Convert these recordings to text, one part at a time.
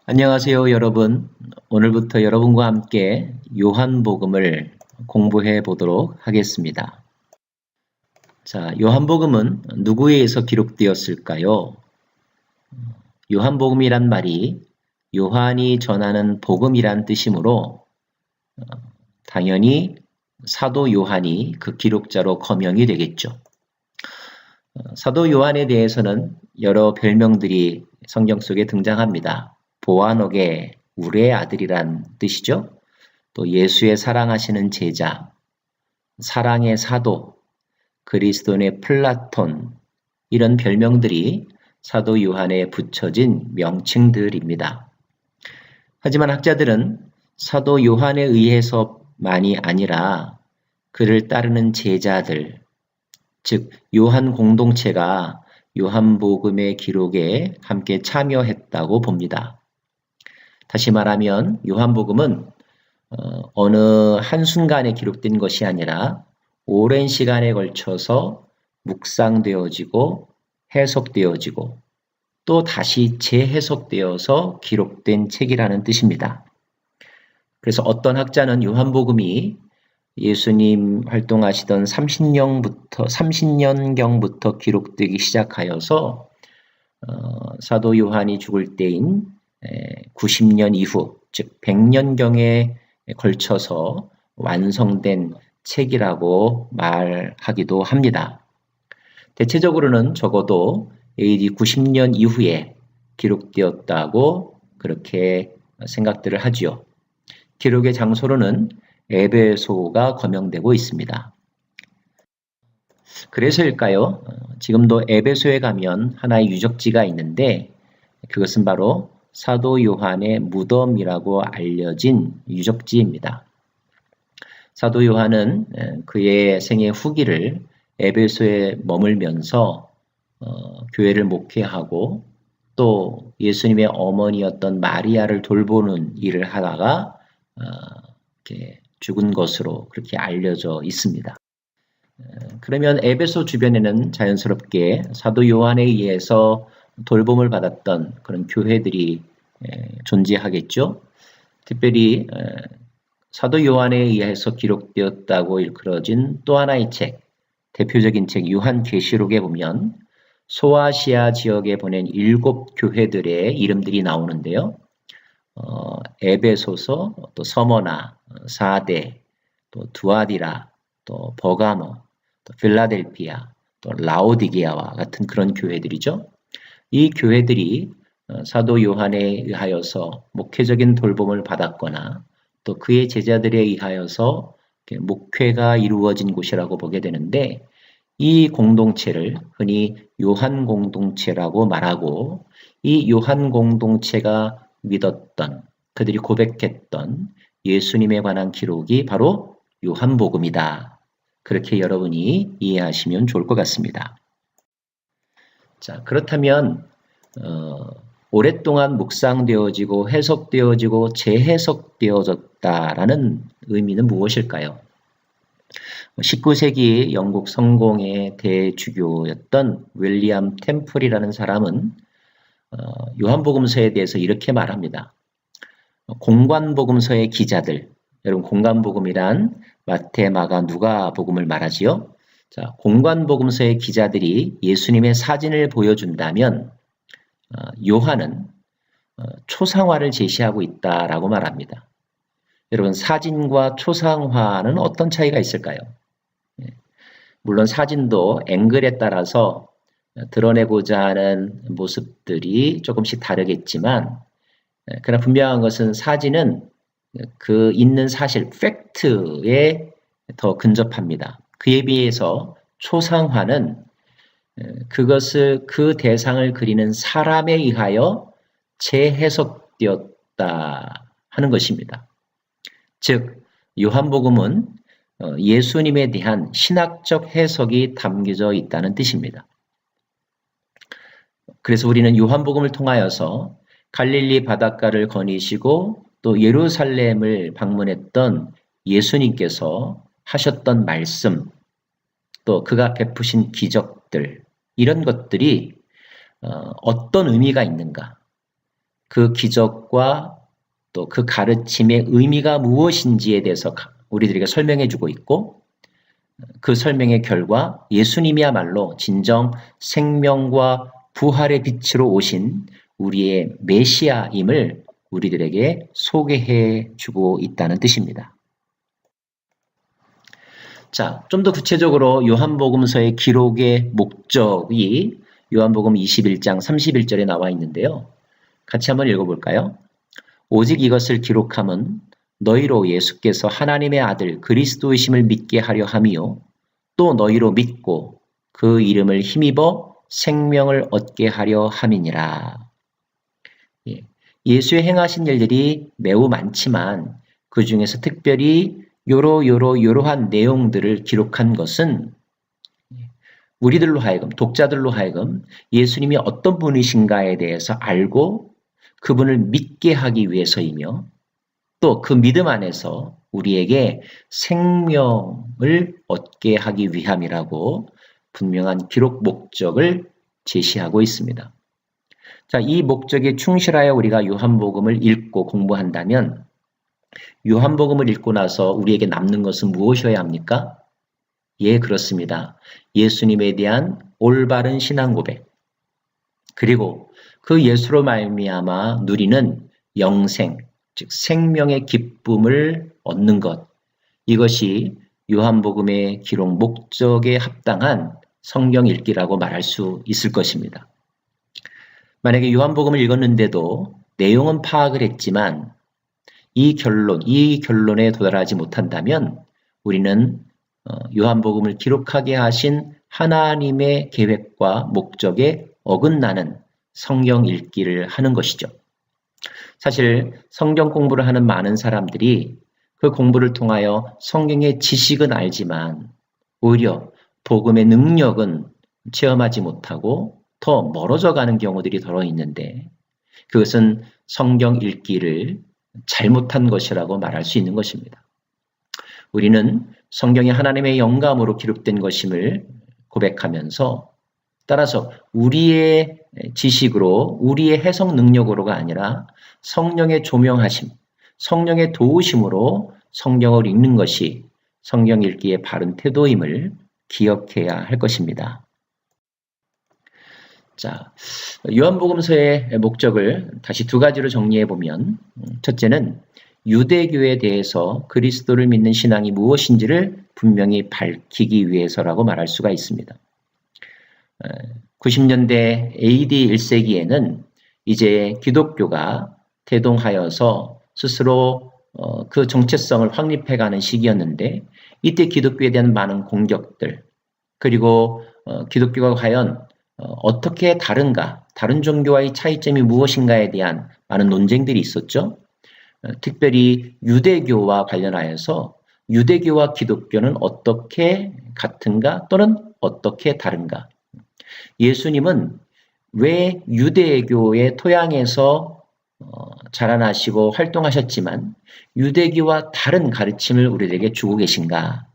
안녕하세요, 여러분. 오늘부터 여러분과 함께 요한복음을 공부해 보도록 하겠습니다. 자, 요한복음은 누구에 의해서 기록되었을까요? 요한복음이란 말이 요한이 전하는 복음이란 뜻이므로 당연히 사도 요한이 그 기록자로 거명이 되겠죠. 사도 요한에 대해서는 여러 별명들이 성경 속에 등장합니다. 보아노게, 우레의 아들이란 뜻이죠. 또 예수의 사랑하시는 제자, 사랑의 사도, 그리스도인의 플라톤, 이런 별명들이 사도 요한에 붙여진 명칭들입니다. 하지만 학자들은 사도 요한에 의해서만이 아니라 그를 따르는 제자들, 즉 요한 공동체가 요한복음의 기록에 함께 참여했다고 봅니다. 다시 말하면 요한복음은 어느 한순간에 기록된 것이 아니라 오랜 시간에 걸쳐서 묵상되어지고 해석되어지고 또 다시 재해석되어서 기록된 책이라는 뜻입니다. 그래서 어떤 학자는 요한복음이 예수님 활동하시던 30년경부터 기록되기 시작하여서 사도 요한이 죽을 때인 90년 이후, 즉 100년경에 걸쳐서 완성된 책이라고 말하기도 합니다. 대체적으로는 적어도 AD 90년 이후에 기록되었다고 그렇게 생각들을 하지요. 기록의 장소로는 에베소가 거명되고 있습니다. 그래서일까요? 지금도 에베소에 가면 하나의 유적지가 있는데 그것은 바로 사도 요한의 무덤이라고 알려진 유적지입니다. 사도 요한은 그의 생애 후기를 에베소에 머물면서 교회를 목회하고 또 예수님의 어머니였던 마리아를 돌보는 일을 하다가 이렇게 죽은 것으로 그렇게 알려져 있습니다. 그러면 에베소 주변에는 자연스럽게 사도 요한에 의해서 돌봄을 받았던 그런 교회들이 존재하겠죠. 특별히 사도 요한에 의해서 기록되었다고 일컬어진 또 하나의 책, 대표적인 책 요한계시록에 보면 소아시아 지역에 보낸 7 교회들의 이름들이 나오는데요. 에베소서, 또 서머나, 사데, 또 두아디라, 또 버가모, 또 필라델피아, 또 라오디게아와 같은 그런 교회들이죠. 이 교회들이 사도 요한에 의하여서 목회적인 돌봄을 받았거나 또 그의 제자들에 의하여서 목회가 이루어진 곳이라고 보게 되는데 이 공동체를 흔히 요한 공동체라고 말하고 이 요한 공동체가 믿었던 그들이 고백했던 예수님에 관한 기록이 바로 요한복음이다. 그렇게 여러분이 이해하시면 좋을 것 같습니다. 자, 그렇다면 오랫동안 묵상되어지고 해석되어지고 재해석되어졌다라는 의미는 무엇일까요? 19세기 영국 성공의 대주교였던 윌리엄 템플이라는 사람은 요한복음서에 대해서 이렇게 말합니다. 공관복음서의 기자들, 여러분 공관복음이란 마태, 마가, 누가 복음을 말하지요? 자, 공관복음서의 기자들이 예수님의 사진을 보여준다면 요한은 초상화를 제시하고 있다라고 말합니다. 여러분 사진과 초상화는 어떤 차이가 있을까요? 물론 사진도 앵글에 따라서 드러내고자 하는 모습들이 조금씩 다르겠지만 그러나 분명한 것은 사진은 그 있는 사실, 팩트에 더 근접합니다. 그에 비해서 초상화는 그것을 그 대상을 그리는 사람에 의하여 재해석되었다 하는 것입니다. 즉 요한복음은 예수님에 대한 신학적 해석이 담겨져 있다는 뜻입니다. 그래서 우리는 요한복음을 통하여서 갈릴리 바닷가를 거니시고 또 예루살렘을 방문했던 예수님께서 하셨던 말씀, 또 그가 베푸신 기적들, 이런 것들이 어떤 의미가 있는가, 그 기적과 또 그 가르침의 의미가 무엇인지에 대해서 우리들에게 설명해 주고 있고, 그 설명의 결과 예수님이야말로 진정 생명과 부활의 빛으로 오신 우리의 메시아임을 우리들에게 소개해 주고 있다는 뜻입니다. 자, 좀 더 구체적으로 요한복음서의 기록의 목적이 요한복음 21장 31절에 나와 있는데요. 같이 한번 읽어볼까요? 오직 이것을 기록함은 너희로 예수께서 하나님의 아들 그리스도이심을 믿게 하려 함이요 또 너희로 믿고 그 이름을 힘입어 생명을 얻게 하려 함이니라. 예수의 행하신 일들이 매우 많지만 그 중에서 특별히 요러한 내용들을 기록한 것은 우리들로 하여금, 독자들로 하여금 예수님이 어떤 분이신가에 대해서 알고 그분을 믿게 하기 위해서이며 또 그 믿음 안에서 우리에게 생명을 얻게 하기 위함이라고 분명한 기록 목적을 제시하고 있습니다. 자, 이 목적에 충실하여 우리가 요한복음을 읽고 공부한다면 요한복음을 읽고 나서 우리에게 남는 것은 무엇이어야 합니까? 예, 그렇습니다. 예수님에 대한 올바른 신앙 고백, 그리고 그 예수로 말미암아 누리는 영생, 즉 생명의 기쁨을 얻는 것, 이것이 요한복음의 기록 목적에 합당한 성경 읽기라고 말할 수 있을 것입니다. 만약에 요한복음을 읽었는데도 내용은 파악을 했지만 이 결론에 도달하지 못한다면 우리는 요한복음을 기록하게 하신 하나님의 계획과 목적에 어긋나는 성경 읽기를 하는 것이죠. 사실 성경 공부를 하는 많은 사람들이 그 공부를 통하여 성경의 지식은 알지만 오히려 복음의 능력은 체험하지 못하고 더 멀어져 가는 경우들이 더러 있는데 그것은 성경 읽기를 잘못한 것이라고 말할 수 있는 것입니다. 우리는 성경이 하나님의 영감으로 기록된 것임을 고백하면서 따라서 우리의 지식으로 우리의 해석 능력으로가 아니라 성령의 조명하심, 성령의 도우심으로 성경을 읽는 것이 성경 읽기의 바른 태도임을 기억해야 할 것입니다. 자, 요한복음서의 목적을 다시 두 가지로 정리해 보면 첫째는 유대교에 대해서 그리스도를 믿는 신앙이 무엇인지를 분명히 밝히기 위해서라고 말할 수가 있습니다. 90년대 AD 1세기에는 이제 기독교가 태동하여서 스스로 그 정체성을 확립해가는 시기였는데 이때 기독교에 대한 많은 공격들 그리고 기독교가 과연 어떻게 다른가, 다른 종교와의 차이점이 무엇인가에 대한 많은 논쟁들이 있었죠. 특별히 유대교와 관련하여서 유대교와 기독교는 어떻게 같은가 또는 어떻게 다른가. 예수님은 왜 유대교의 토양에서 자라나시고 활동하셨지만 유대교와 다른 가르침을 우리에게 주고 계신가?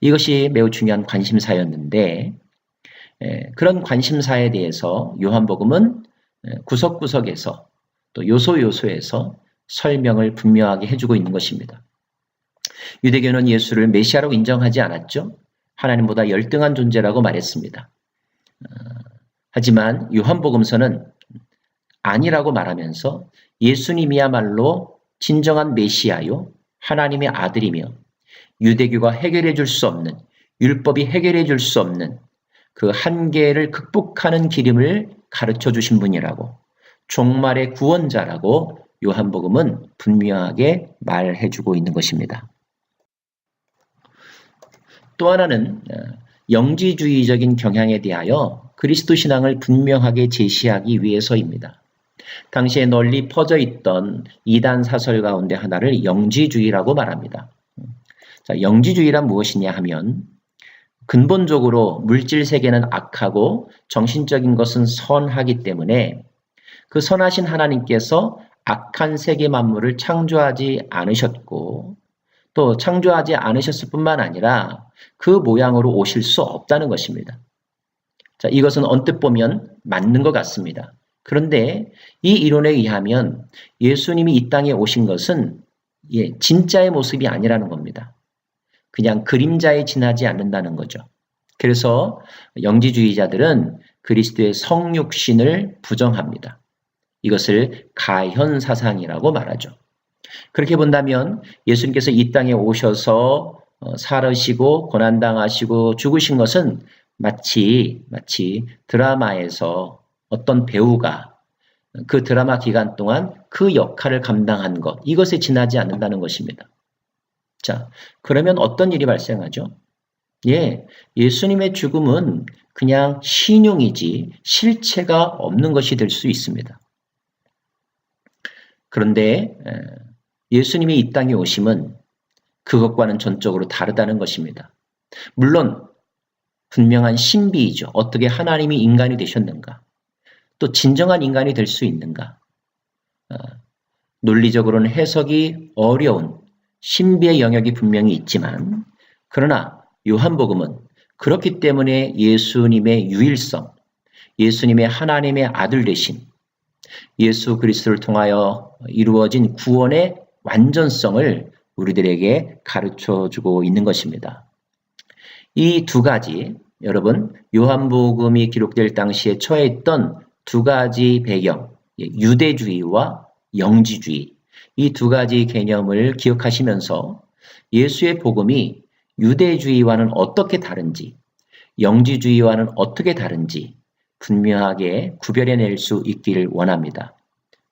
이것이 매우 중요한 관심사였는데 그런 관심사에 대해서 요한복음은 구석구석에서 또 요소요소에서 설명을 분명하게 해주고 있는 것입니다. 유대교는 예수를 메시아로 인정하지 않았죠. 하나님보다 열등한 존재라고 말했습니다. 하지만 요한복음서는 아니라고 말하면서 예수님이야말로 진정한 메시아요 하나님의 아들이며 유대교가 해결해 줄 수 없는 율법이 해결해 줄 수 없는 그 한계를 극복하는 기름을 가르쳐 주신 분이라고 종말의 구원자라고 요한복음은 분명하게 말해 주고 있는 것입니다. 또 하나는 영지주의적인 경향에 대하여 그리스도 신앙을 분명하게 제시하기 위해서입니다. 당시에 널리 퍼져 있던 이단 사설 가운데 하나를 영지주의라고 말합니다. 자, 영지주의란 무엇이냐 하면 근본적으로 물질 세계는 악하고 정신적인 것은 선하기 때문에 그 선하신 하나님께서 악한 세계 만물을 창조하지 않으셨고 또 창조하지 않으셨을 뿐만 아니라 그 모양으로 오실 수 없다는 것입니다. 자, 이것은 언뜻 보면 맞는 것 같습니다. 그런데 이 이론에 의하면 예수님이 이 땅에 오신 것은 진짜의 모습이 아니라는 겁니다. 그냥 그림자에 지나지 않는다는 거죠. 그래서 영지주의자들은 그리스도의 성육신을 부정합니다. 이것을 가현사상이라고 말하죠. 그렇게 본다면 예수님께서 이 땅에 오셔서 살으시고 고난당하시고 죽으신 것은 마치 드라마에서 어떤 배우가 그 드라마 기간 동안 그 역할을 감당한 것, 이것에 지나지 않는다는 것입니다. 자, 그러면 어떤 일이 발생하죠? 예수님의 죽음은 그냥 신용이지 실체가 없는 것이 될 수 있습니다. 그런데 예수님이 이 땅에 오심은 그것과는 전적으로 다르다는 것입니다. 물론 분명한 신비이죠. 어떻게 하나님이 인간이 되셨는가? 또 진정한 인간이 될 수 있는가? 논리적으로는 해석이 어려운 신비의 영역이 분명히 있지만, 그러나 요한복음은 그렇기 때문에 예수님의 유일성, 예수님의 하나님의 아들 되신 예수 그리스도를 통하여 이루어진 구원의 완전성을 우리들에게 가르쳐주고 있는 것입니다. 이 두 가지, 여러분, 요한복음이 기록될 당시에 처해있던 두 가지 배경, 유대주의와 영지주의, 이 두 가지 개념을 기억하시면서 예수의 복음이 유대주의와는 어떻게 다른지, 영지주의와는 어떻게 다른지 분명하게 구별해낼 수 있기를 원합니다.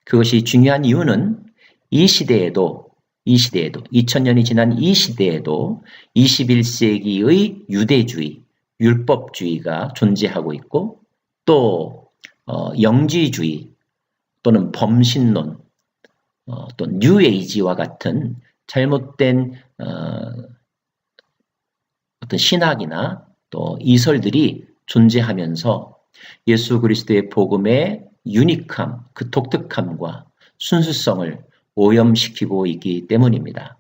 그것이 중요한 이유는 이 시대에도 2000년이 지난 이 시대에도 21세기의 유대주의, 율법주의가 존재하고 있고, 또 영지주의 또는 범신론, 또 뉴에이지와 같은 잘못된 어떤 신학이나 또 이설들이 존재하면서 예수 그리스도의 복음의 유니크함, 그 독특함과 순수성을 오염시키고 있기 때문입니다.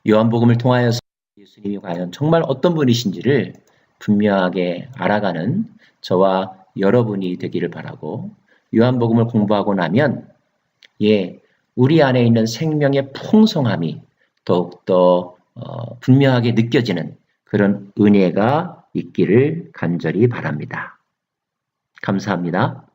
요한복음을 통하여서 예수님이 과연 정말 어떤 분이신지를 분명하게 알아가는 저와 여러분이 되기를 바라고, 요한복음을 공부하고 나면 우리 안에 있는 생명의 풍성함이 더욱더 분명하게 느껴지는 그런 은혜가 있기를 간절히 바랍니다. 감사합니다.